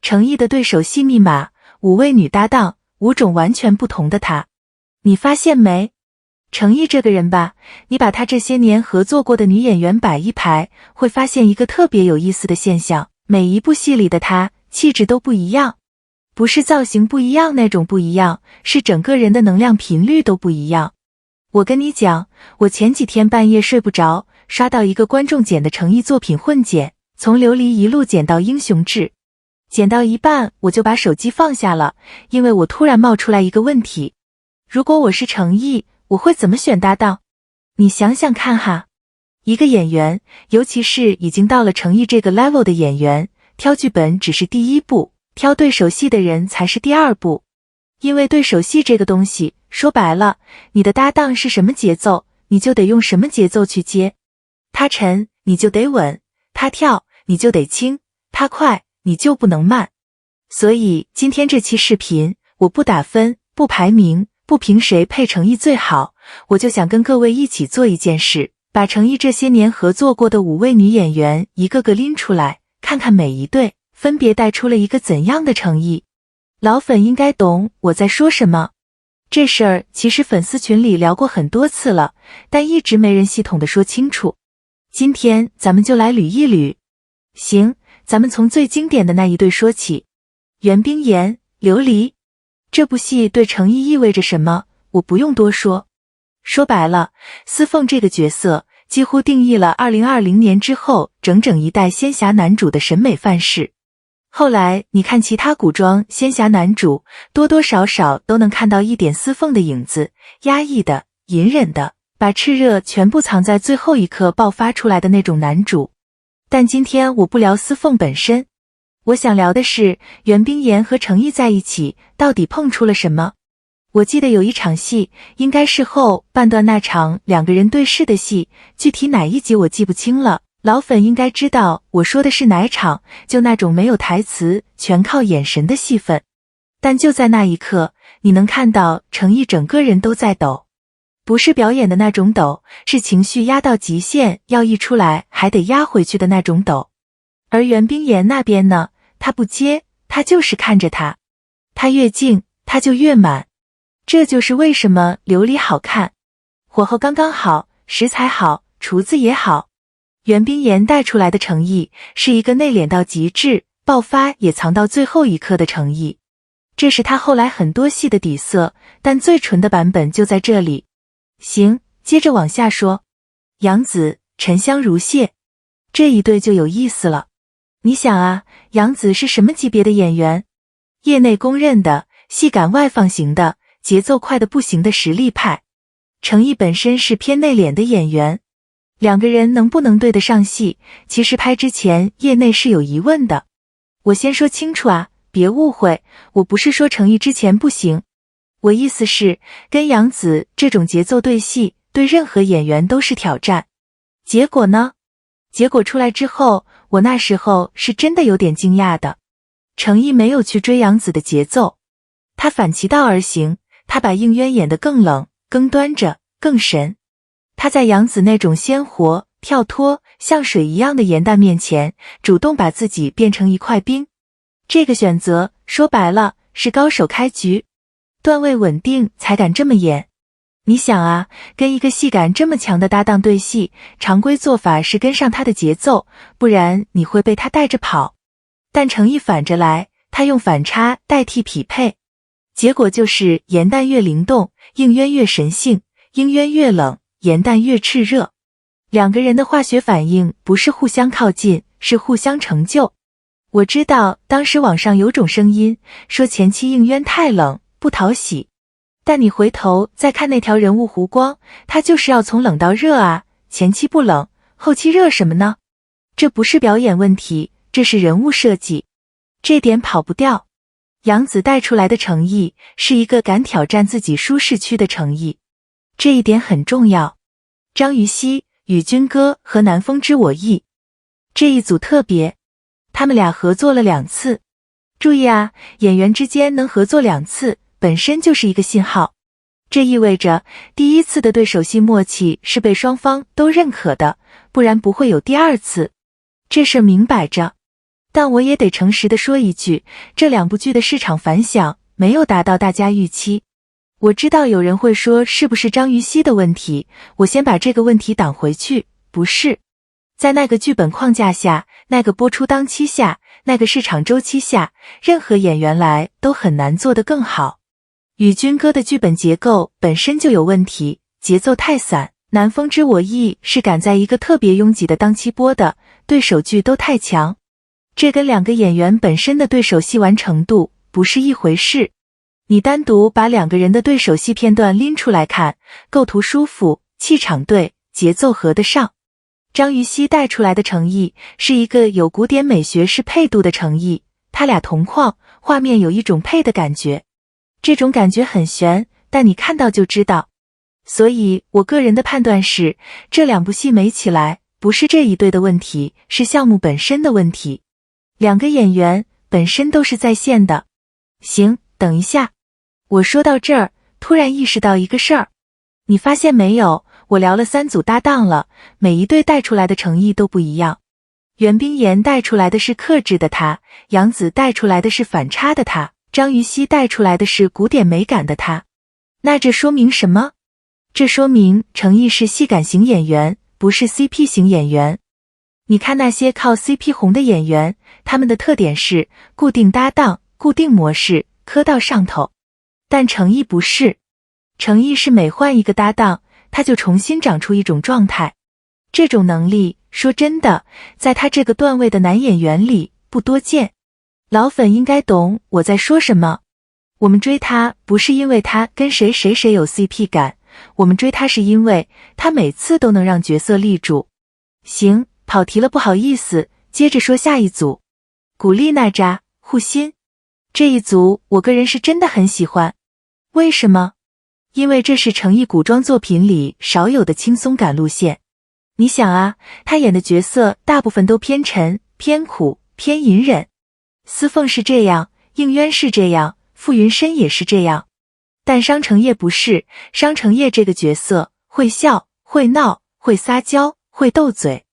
程毅的对手戏密码，5位女搭档，5种完全不同的她。你发现没？程毅这个人吧，你把他这些年合作过的女演员摆一排，会发现一个特别有意思的现象，每一部戏里的他气质都不一样。不是造型不一样那种不一样，是整个人的能量频率都不一样。我跟你讲，我前几天半夜睡不着，刷到一个观众剪的程毅作品混剪，从琉璃一路剪到英雄志，剪到一半我就把手机放下了，因为我突然冒出来一个问题，如果我是程毅，我会怎么选搭档？你想想看哈，一个演员，尤其是已经到了程毅这个 level 的演员，挑剧本只是第一步，挑对手戏的人才是第二步。因为对手戏这个东西，说白了，你的搭档是什么节奏，你就得用什么节奏去接。他沉，你就得稳；他跳，你就得轻；他快，你就不能慢。所以今天这期视频，我不打分，不排名，不评谁配程毅最好，我就想跟各位一起做一件事，把程毅这些年合作过的5位女演员一个个拎出来，看看每一对分别带出了一个怎样的程毅。老粉应该懂我在说什么。这事儿其实粉丝群里聊过很多次了，但一直没人系统的说清楚。今天咱们就来捋一捋。行，咱们从最经典的那一对说起。袁冰妍、琉璃。这部戏对程毅意味着什么，我不用多说。说白了，司凤这个角色几乎定义了2020年之后整整一代仙侠男主的审美范式。后来你看其他古装仙侠男主，多多少少都能看到一点司凤的影子，压抑的、隐忍的，把炽热全部藏在最后一刻爆发出来的那种男主。但今天我不聊司凤本身，我想聊的是袁冰妍和程毅在一起到底碰出了什么。我记得有一场戏，应该是后半段那场2个人对视的戏，具体哪一集我记不清了，老粉应该知道我说的是哪场，就那种没有台词，全靠眼神的戏份。但就在那一刻，你能看到程毅整个人都在抖，不是表演的那种抖，是情绪压到极限，要溢出来还得压回去的那种抖。而袁冰妍那边呢，他不接，他就是看着他，他越静，他就越满。这就是为什么琉璃好看，火候刚刚好，食材好，厨子也好。袁冰妍带出来的程毅是一个内敛到极致，爆发也藏到最后一刻的程毅，这是他后来很多戏的底色，但最纯的版本就在这里。行，接着往下说。杨紫、沉香如屑，这一对就有意思了。你想啊，杨紫是什么级别的演员？业内公认的戏感外放型的，节奏快的不行的实力派。程毅本身是偏内敛的演员，2个人能不能对得上戏，其实拍之前业内是有疑问的。我先说清楚啊，别误会，我不是说程毅之前不行，我意思是跟杨紫这种节奏对戏，对任何演员都是挑战。结果呢？结果出来之后，我那时候是真的有点惊讶的。程毅没有去追杨紫的节奏，他反其道而行，他把应渊演得更冷、更端着、更神。他在杨紫那种鲜活、跳脱、像水一样的颜淡面前，主动把自己变成一块冰。这个选择，说白了，是高手开局，段位稳定才敢这么演。你想啊，跟一个戏感这么强的搭档对戏，常规做法是跟上他的节奏，不然你会被他带着跑。但程毅反着来，他用反差代替匹配，结果就是颜淡越灵动，应渊越神性，应渊越冷，颜淡越炽热。2个人的化学反应不是互相靠近，是互相成就。我知道当时网上有种声音说前期应渊太冷，不讨喜，但你回头再看那条人物弧光，他就是要从冷到热啊，前期不冷，后期热什么呢？这不是表演问题，这是人物设计，这点跑不掉。杨紫带出来的程毅是一个敢挑战自己舒适区的程毅，这一点很重要。张予曦、与君歌和南风知我意，这一组特别，他们俩合作了2次。注意啊，演员之间能合作2次，本身就是一个信号。这意味着第1次的对手戏默契是被双方都认可的，不然不会有第2次。这事明摆着。但我也得诚实地说一句，这两部剧的市场反响没有达到大家预期。我知道有人会说是不是张雨绮的问题，我先把这个问题挡回去，不是。在那个剧本框架下，那个播出档期下，那个市场周期下，任何演员来都很难做得更好。与军歌的剧本结构本身就有问题，节奏太散，南风知我意是赶在一个特别拥挤的档期播的，对手剧都太强，这跟两个演员本身的对手戏完成度不是一回事。你单独把两个人的对手戏片段拎出来看，构图舒服，气场对，节奏合得上。张雨绮带出来的诚意是一个有古典美学式配度的诚意，他俩同框，画面有一种配的感觉，这种感觉很悬，但你看到就知道。所以我个人的判断是，这两部戏没起来，不是这一对的问题，是项目本身的问题。两个演员本身都是在线的。行，等一下。我说到这儿，突然意识到一个事儿，你发现没有？我聊了3组搭档了，每一对带出来的诚意都不一样。袁冰妍带出来的是克制的他，杨紫带出来的是反差的他，张雨绮带出来的是古典美感的他。那这说明什么？这说明诚意是戏感型演员，不是 CP 型演员。你看那些靠 CP 红的演员，他们的特点是固定搭档、固定模式，磕到上头。但诚意不是，诚意是每换一个搭档，他就重新长出一种状态。这种能力，说真的，在他这个段位的男演员里不多见。老粉应该懂我在说什么。我们追他不是因为他跟谁有 CP 感，我们追他是因为他每次都能让角色立住。行，跑题了，不好意思，接着说下一组。古力娜扎、护心。这一组我个人是真的很喜欢。为什么？因为这是诚意古装作品里少有的轻松感路线。你想啊，他演的角色大部分都偏沉、偏苦、偏隐忍。司凤是这样，应渊是这样，傅云深也是这样。但商承业不是，商承业这个角色会笑、会闹、会撒娇、会斗嘴。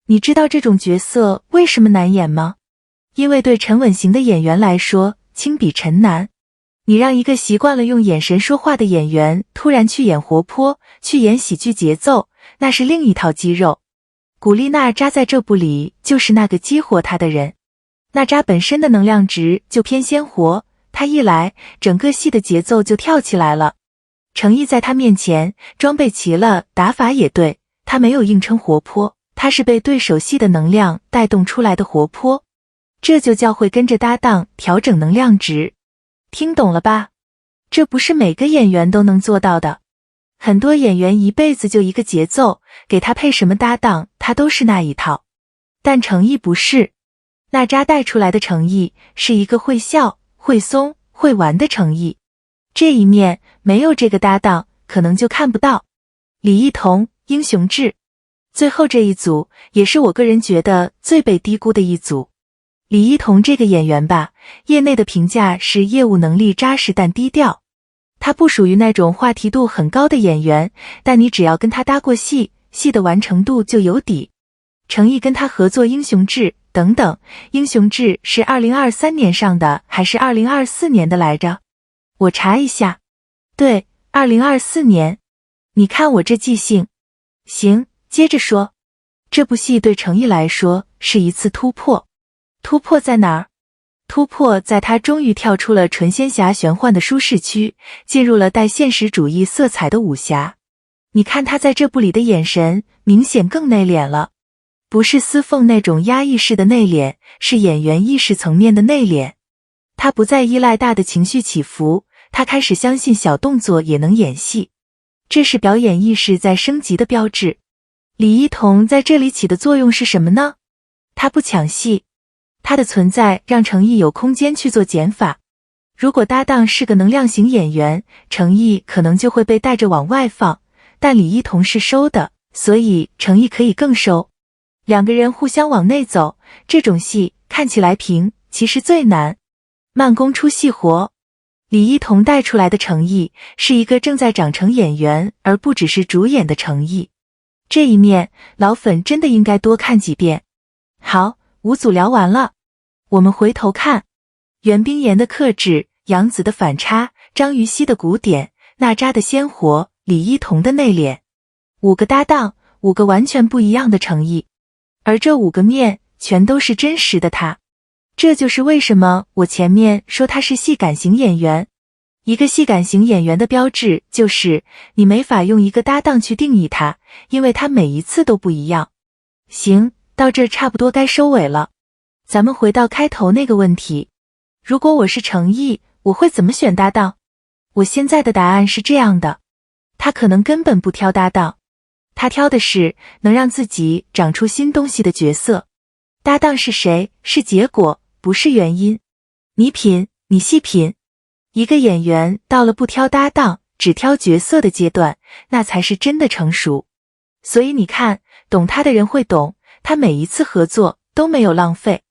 你知道这种角色为什么难演吗？因为对沉稳型的演员来说，轻比沉难。你让一个习惯了用眼神说话的演员突然去演活泼，去演喜剧节奏，那是另一套肌肉。古力娜扎在这部里就是那个激活他的人。娜扎本身的能量值就偏鲜活，他一来，整个戏的节奏就跳起来了。诚意在他面前，装备齐了，打法也对，他没有硬撑活泼，他是被对手戏的能量带动出来的活泼。这就叫会跟着搭档调整能量值。听懂了吧？这不是每个演员都能做到的。很多演员一辈子就一个节奏，给他配什么搭档，他都是那一套。但诚意不是。娜扎带出来的诚意是一个会笑、会松、会玩的诚意。这一面没有这个搭档，可能就看不到。李一桐、英雄志。最后这一组也是我个人觉得最被低估的一组。李一桐这个演员吧，业内的评价是业务能力扎实但低调。他不属于那种话题度很高的演员，但你只要跟他搭过戏，戏的完成度就有底。诚意跟他合作英雄志等等，英雄志是2023年上的还是2024年的来着？我查一下。对，2024年。你看我这记性。行，接着说。这部戏对诚意来说是一次突破。突破在哪儿？突破在他终于跳出了纯仙侠玄幻的舒适区，进入了带现实主义色彩的武侠。你看他在这部里的眼神明显更内敛了，不是司凤那种压抑式的内敛，是演员意识层面的内敛。他不再依赖大的情绪起伏，他开始相信小动作也能演戏，这是表演意识在升级的标志。李一桐在这里起的作用是什么呢？他不抢戏，他的存在让诚意有空间去做减法。如果搭档是个能量型演员，诚意可能就会被带着往外放，但李一桐是收的，所以诚意可以更收。两个人互相往内走，这种戏看起来平，其实最难。慢工出细活。李一桐带出来的诚意是一个正在长成演员，而不只是主演的诚意。这一面，老粉真的应该多看几遍。好，5组聊完了。我们回头看，袁冰妍的克制，杨紫的反差，张于熙的古典，娜扎的鲜活，李一桐的内敛，5个搭档，5个完全不一样的诚意，而这5个面全都是真实的他。这就是为什么我前面说他是戏感型演员。一个戏感型演员的标志就是你没法用一个搭档去定义他，因为他每一次都不一样。行，到这差不多该收尾了。咱们回到开头那个问题，如果我是程毅，我会怎么选搭档？我现在的答案是这样的，他可能根本不挑搭档，他挑的是能让自己长出新东西的角色。搭档是谁？是结果，不是原因。你品，你细品。一个演员到了不挑搭档，只挑角色的阶段，那才是真的成熟。所以你看，懂他的人会懂，他每一次合作都没有浪费。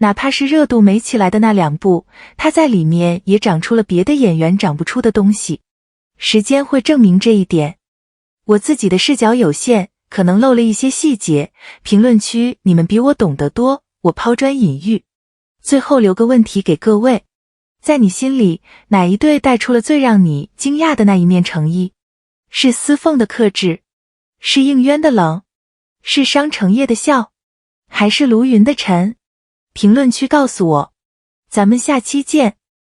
哪怕是热度没起来的那2部，他在里面也长出了别的演员长不出的东西。时间会证明这一点。我自己的视角有限，可能漏了一些细节，评论区你们比我懂得多，我抛砖引玉。最后留个问题给各位，在你心里，哪一对带出了最让你惊讶的那一面诚意？是司凤的克制？是应渊的冷？是商承业的笑？还是卢云的沉？评论区告诉我，咱们下期见。